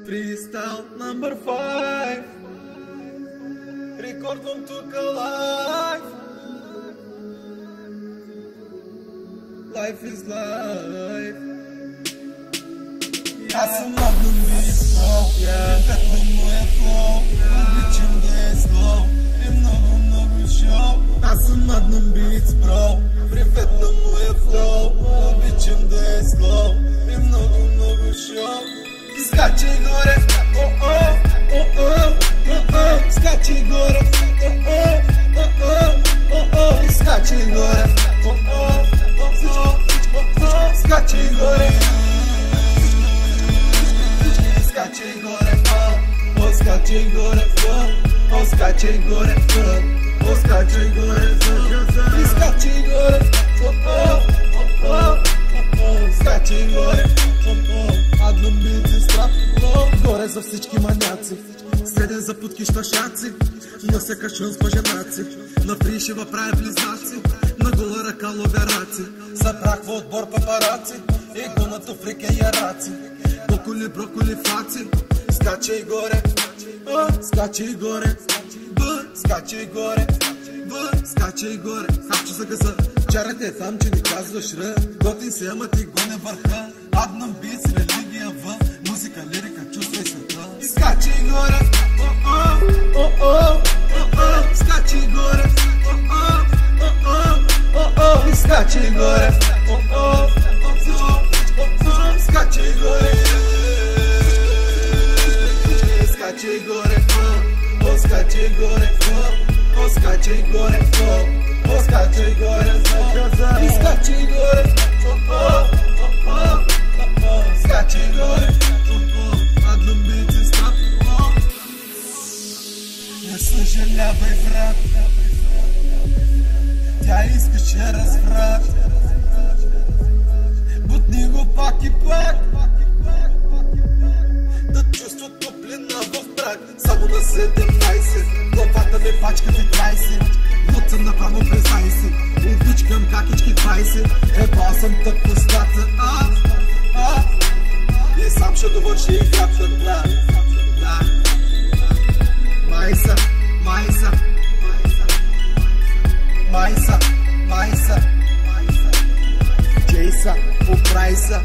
Freestyle number 5. Рекордвам тука лайф. Life is life. Аз съм моден битфлоу, перфектно му е флоу, обичам да е слоу и много шоу. Аз съм моден битс, бро, перфектно му е флоу, обичам да е слоу и много шоу. Скачай горе, скачай горе, скачай горе, скачай горе. Скачай горе, скачай горе, скачай горе, скачай горе, скачай горе, скачай горе. Адном бити страх, горе за всички маняци, среден за путки щашаци, на всяка шънства женаци, на пришива прави близнаци, на гола ръка ловераци, запрахва отбор папараци и гонато фрике яраци. Броколи фаци, скачай горе, скачай горе, скачай горе, скачай горе. Хапче за газа, чарате там, че ни казваш р. Готин се, ама ти гоне върха. Аднам бит, религия в музика, лирика, чувствай света. Скачай горе, скачай горе, скачай горе, скачай горе. Скачай горе, скачай горе, скачай горе, скачай горе, скачай горе, скачай горе. Адном бити страх, не съжалявай, брат, тя искаше разврат. Бутни го пак и пак, да чувства топлина в брак. Само на 17, главата ми пачка ви 20. Луца направо признай си, обичкам какички 20. Ебал съм тъп устата, и сам ще довърши играта, брат. Майса, майса, майса, майса, Джейса, оправи се.